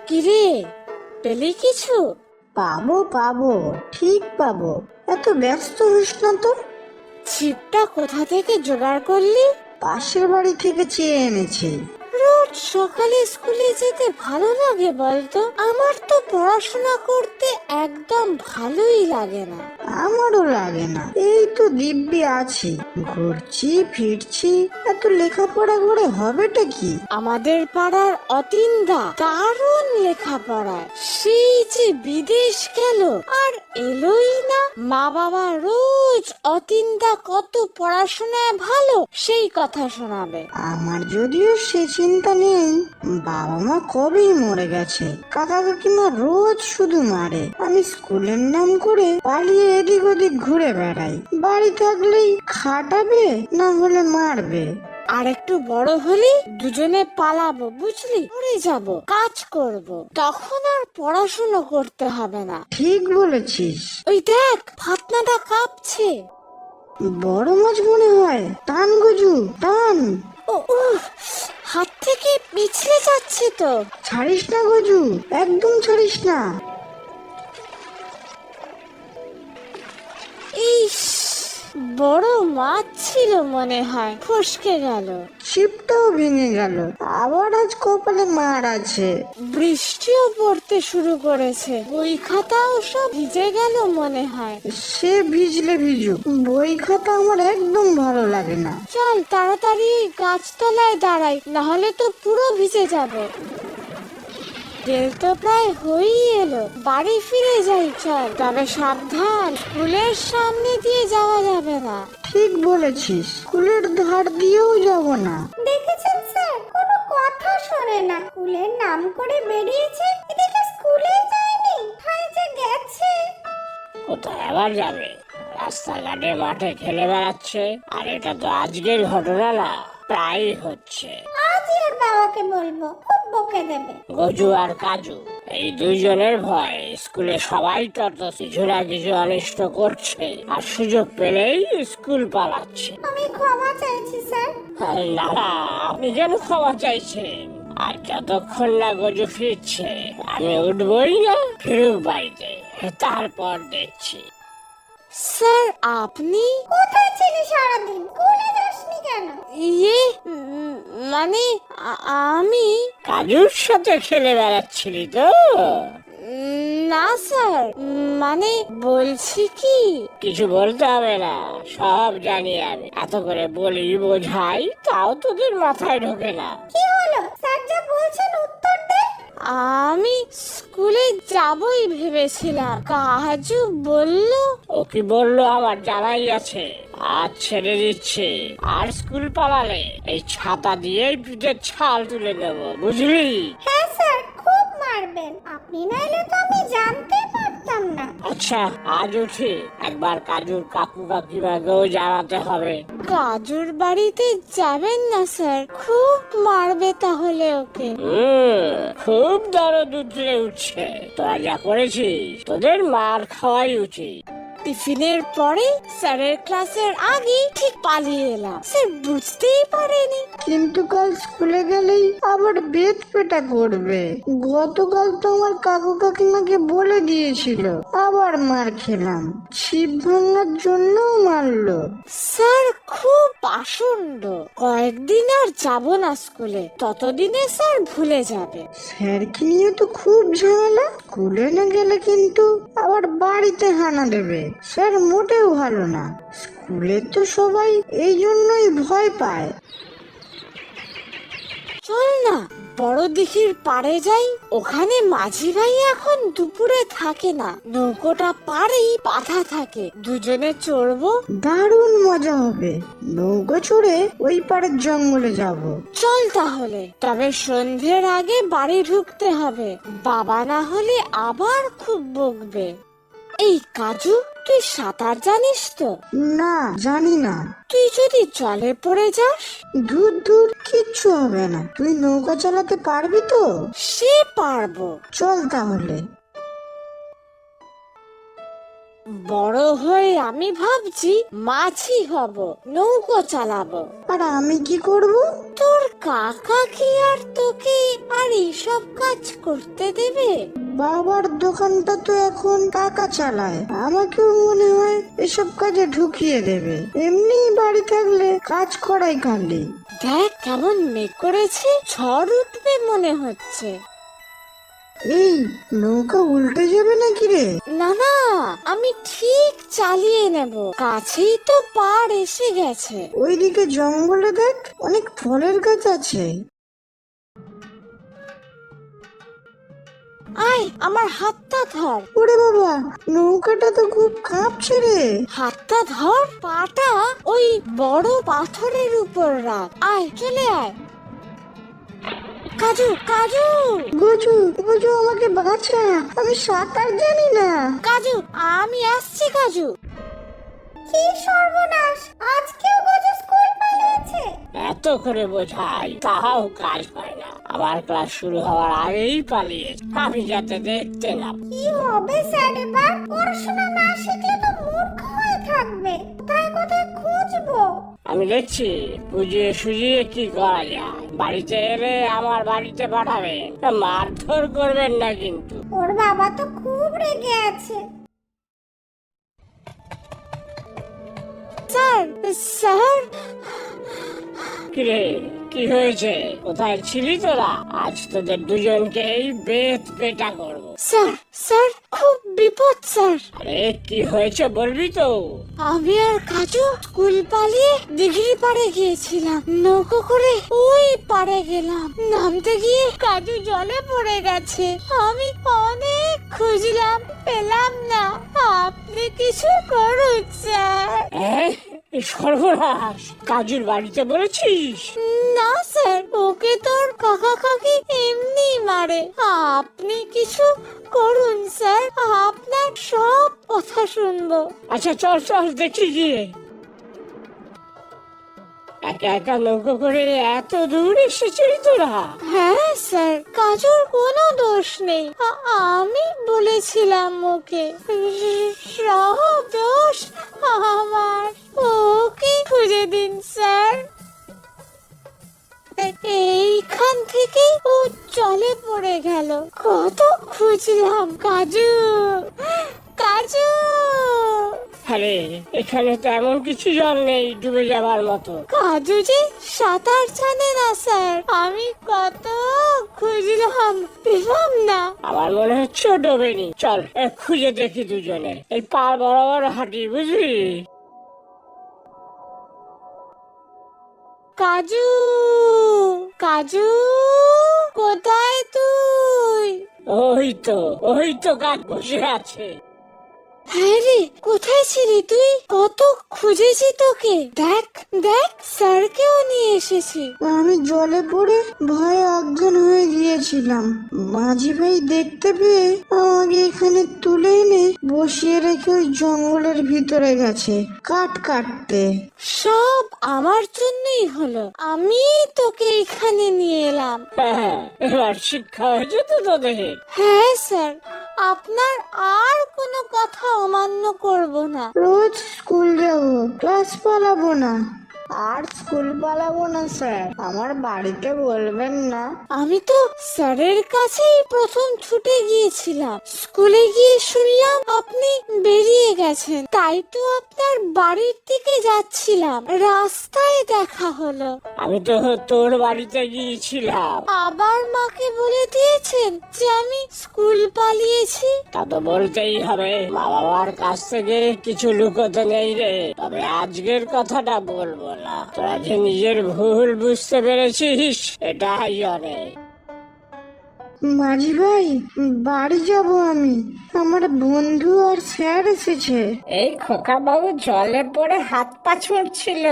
কিরে, পেলি কিছু? পাবো পাবো, ঠিক পাবো। এত ব্যস্ত হোস না তো। ছিপটা কোথা থেকে জোগাড় করলি? পাশের বাড়ি থেকে চেয়ে এনেছি। রোজ সকালে স্কুলে যেতে ভালো লাগে বলতো? আমার তো পড়াশোনা করতে একদম ভালোই লাগে না। আমারও লাগে না, এই তো দিব্যি আছি, ঘুরছি ফিরছি। এত লেখাপড়া করে হবেটা কি? আমাদের পাড়ার অতীনদা দারুণ লেখাপড়ায়, সেই যে বিদেশ গেল আর এলোই না। মা বাবা রোজ অতীনদা কত পড়াশোনায় ভালো সেই কথা শোনাবে। আমার যদিও সে চিন্তা নেই, বাবা মা কবেই মরে গেছে। কাকা কাকিমা রোজ শুধু মারে। আমি স্কুলের নাম করে পালিয়ে এদিক ওদিক ঘুরে বেড়াই। বাড়ি থাকলেই খাটাবে, না হলে মারবে। আর একটু বড় হলে দুজনে পালাবো, বুঝলি? পড়ে যাব, কাজ করব, তখন আর পড়াশুনো করতে হবে না। ঠিক বলেছিস। ওই দেখ, ফাতনাটা কাঁপছে। বড় মাছ মনে হয়। টান গজু, টান। ও উফ, হাত থেকে পিছলে যাচ্ছে তো। ছাড়িস না গজু, একদম ছাড়িস না। ইস, বড় মাছ ছিল মনে হয়, ফসকে গেল। ছিপটাও ভেঙে গেল। আবার আজ কপালে মার আছে। বৃষ্টিও পড়তে শুরু করেছে, বই খাতাও সব ভিজে গেল মনে হয়। সে ভিজলে ভিজুক, বই খাতা আমার একদম ভালো লাগে না। চল তাড়াতাড়ি গাছতলায় দাঁড়াই, নাহলে তো পুরো ভিজে যাবে। বেল তো প্রায় হয়েই এলো, বাড়ি ফিরে যাই চল। তবে সাবধান, স্কুলের সামনে দিয়ে যাওয়া যাবে না। ঠিক বলেছিস, স্কুলের ধার দিয়েও যাব না। দেখেছেন স্যার, কোনো কথা শোনে না। স্কুলের নাম করে বেরিয়েছে, এদিকে স্কুলেই যায়নি, কোথায় যে গেছে। কোথায় আবার যাবে? রাস্তাঘাটে মাঠে খেলে বেড়াচ্ছে। আর এটা তো আজকের ঘটনা না, প্রায় হচ্ছে। আজই ওর বাবাকে বলবো, খুব বকে দেবে। গজু আর কাজু, এই দুইজনের ভয় স্কুলে সবাই তত কিছু না কিছু অনিষ্ট করছে, আর সুযোগ পেলেই স্কুল পালাচ্ছে। আমি ক্ষমা চাইছি স্যার। আরে না না, আপনি কেন ক্ষমা চাইছেন? আর যতক্ষণ না গজু ফিরছে আমি উঠবই না। ফিরুক বাড়িতে, তারপর দেখছি। স্যার, আপনি? কোথায় ছিলি সারাদিন? স্কুলে যাসনি কেন? ইয়ে মানে আমি কাজুর সাথে খেলে বেড়াচ্ছিলি তো? না স্যার, মানে বলছি কি। কিছু বলতে হবে না, সব জানি আমি। এত করে বলি বোঝাই, তাও তোদের মাথায় ঢোকে না। কি হলো? স্যার যা বলছেন উত্তর দে। আমি স্কুলে যাবই ভেবেছিলাম, কাজু বলল। ও কি বললো আমার জানাই আছে। আজ ছেড়ে দিচ্ছে, আর স্কুল পালালে এই ছাতা দিয়েই পিঠের ছাল তুলে দেবো, বুঝলি? হ্যাঁ স্যার, খুব মারবেন। আপনি না এলে তো আমি জানতেই পারতাম না। আচ্ছা, আজ উঠি, একবার কাজুর কাকু কাকিমাকেও জানাতে হবে। কাজুর বাড়িতে যাবেন না স্যার, খুব মারবে তাহলে ওকে। খুব দরদ উঠলে উঠছে। তোরা যা করেছিস, তোদের মার খাওয়াই উচিত। টিফিনের পরে স্যারের ক্লাসের আগে ঠিক পালিয়ে এলাম, স্যার বুঝতেই পারেনি। কিন্তু কাল স্কুলে গেলেই আবার বেত পেটা করবে। গতকাল তো আমার কাকু কাকিমাকে বলে দিয়েছিল, আবার মার খেলাম। ছিপ ভাঙার জন্যও মারলো। স্যার খুব পাষণ্ড, কয়েকদিন আর যাব না স্কুলে, ততদিনে স্যার ভুলে যাবে। স্যারকে নিয়ে তো খুব ঝামেলা। স্কুলে না গেলে কিন্তু আবার বাড়িতে হানা দেবে। স্যার মোটেও ভালো না। স্কুলে তো সবাই এই জন্যই ভয় পায়। চল না বড় দিঘির পাড়ে যাই, ওখানে মাঝি ভাই এখন দুপুরে থাকে না, নৌকোটা পাড়েই বাঁধা থাকে, দুজনে চড়বো। দারুণ মজা হবে। নৌকো চড়ে ওই পাড়ের জঙ্গলে যাব। চল তাহলে, তবে সন্ধ্যের আগে বাড়ি ঢুকতে হবে, বাবা না হলে আবার খুব বকবে। এই কাজু, তুই সাঁতার জানিস তো? না, জানি না। তুই যদি জলে পড়ে যাস? দূর দূর, কিচ্ছু হবে না। তুই নৌকা চালাতে পারবি তো? সে পারবো। চল তাহলে। বড় হয়ে আমি ভাবছি মাঝি হব, নৌকো চালাবো। আর আমি কি করব? তোর কাকা কি আর তোকে আর এইসব কাজ করতে দেবে? বাবার দোকানটা তো এখন কাকা চালায়, আমাকেও মনে হয় এসব কাজে ঢুকিয়ে দেবে। এমনি বাড়ি থাকলে কাজ করাই কালি। দেখ কেমন মেঘ করেছে, ঝড় উঠবে মনে হচ্ছে। এই নৌকা উল্টে যাবে নাকি রে? না না, আমি ঠিক চালিয়ে নেব, কাছেই তো পাড় এসে গেছে। ওইদিকে জঙ্গলে দেখ, অনেক ফলের গাছ আছে। আয় আমার হাতটা ধর। ওরে বাবা, নৌকাটা তো খুব কাঁপছে রে। হাতটা ধর, পাটা ওই বড় পাথরের উপর রাখ। আয়, চলে আয়। কাজু কাজু গজু গজু, আমাকে বাঁচা, আমি সাঁতার জানি না। কাজু, আমি আসছি কাজু। কি সর্বনাশ, আজকেও গজু স্কুল পালিয়েছে। এত করে বোঝাই তাও কাজ হয় না, আমার ক্লাস শুরু হওয়ার আগেই পালিয়ে, আমি যাতে দেখতে না। কি হবে স্যার এবার? পড়াশোনা না শিখলে তো মূর্খ হয়ে থাকবে। কোথায় কোথায় খুঁজবো? আমি দেখছি বুঝিয়ে সুঝিয়ে কি করা যায়। বাড়িতে এলে আমার বাড়িতে পাঠাবে, মারধর করবেন না কিন্তু। ওর বাবা তো খুব রেগে আছে। স্যার স্যার, কিরে, কি হয়েছে? কোথায় ছিলি তোরা? আজ তোদের দুজনকেই বেত পেটা করবো। স্যার স্যার, খুব বিপদ স্যার। আরে কি হয়েছে বলবি তো? আমি আর কাজু স্কুল পালিয়ে দিঘির পাড়ে গিয়েছিলাম, নৌকো করে ওই পাড়ে গেলাম। নামতে গিয়ে কাজু জলে পড়ে গেছে। আমি অনেক খুঁজলাম, পেলাম না। আপনি কিছু করুন স্যার। সর্বনাশ, কাজুর বাড়িতে বলেছিস? না স্যার, ওকে তোর কাকা কাকি এমনি মারে। আপনি কিছু করুন স্যার, আপনার সব কথা শুনবো। আচ্ছা চল চল দেখি গিয়ে। একা একা নৌকো করে এত দূর এসেছিস তোরা? হ্যাঁ স্যার, কাজুর কোনো দোষ নেই। আমি বলেছিলাম ওকে, সব দোষ আমার। ওকে খুঁজে দিন স্যার। এইখান থেকে ও জলে পড়ে গেল, কত খুঁজলাম। কাজু কাজু। আরে এখানে তো এমন কিছু জল নেই ডুবে যাবার মতো। কাজু যে সাঁতার জানে না স্যার, আমি কত খুঁজলাম, পেলাম না। আমার মনে হচ্ছে ও ডোবেনি। চল খুঁজে দেখি দুজনে। এই পার বরাবর হাঁটি, বুঝলি? কাজু কাজু, কোথায় তুই? ওই তো গাছ বসে আছে। হ্যাঁ রে, কোথায় ছিলি তুই? কত খুঁজেছি তোকে। দেখ দেখ, স্যারকেও নিয়ে এসেছি। আমি জলে পড়ে ভয়ে অজ্ঞান হয়ে গিয়েছিলাম। মাঝি ভাই দেখতে পেয়ে আমাকে এখানে তুলে এনে বসিয়ে রেখে ওই জঙ্গলের ভিতরে গেছে কাঠ কাটতে। সব আমার জন্যই হলো, আমি তোকে এখানে নিয়ে এলাম। হ্যাঁ, এবার শিক্ষা হয়েছে তো তোদের? হ্যাঁ স্যার, আপনার আর কোনো কথা অমান্য করব না। রোজ স্কুল যাব, ক্লাস পালাবো না। আর স্কুল পালাবো না স্যার, আমার বাড়িতে বলবেন না। আমি তো স্যারের কাছেই প্রথম ছুটে গিয়েছিলাম। স্কুলে গিয়ে শুনলাম আপনি বেরিয়ে গেছেন, তাই তো আপনার বাড়ির দিকে যাচ্ছিলাম, রাস্তায় দেখা হলো। আমি তো তোর বাড়িতে গিয়েছিলাম। আবার মাকে বলে দিয়েছেন যে আমি স্কুল পালিয়েছি? তা তো বলতেই হবে, মা বাবার কাছ থেকে কিছু লুকোতে নেই রে। তবে আজকের কথাটা বলবো না, তোরা যে নিজের ভুল বুঝতে পেরেছিস এটাই অনেক। মাঝি ভাই, বাড়ি যাব আমি, আমার বন্ধু আর স্যার এসেছে। এই খোকা বাবু জলে পড়ে হাত পা ছুঁড়ছিল,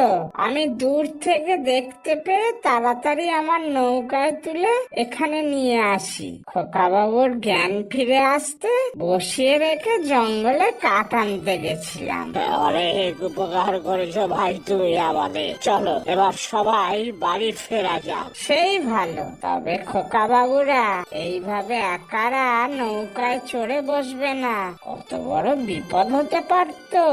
আমি দূর থেকে দেখতে পেয়ে তাড়াতাড়ি আমার নৌকায় তুলে এখানে নিয়ে আসি। খোকা বাবুর জ্ঞান ফিরে আসতে বসিয়ে রেখে জঙ্গলে কাঠ আনতে গেছিলাম। অনেক উপকার করেছো ভাই তুমি আমাদের। চলো এবার সবাই বাড়ি ফেরা যাক। সেই ভালো, তবে খোকা বাবুরা এইভাবে একারা নৌকায় চড়ে বসবে না, কত বড় বিপদ হতে পারতো।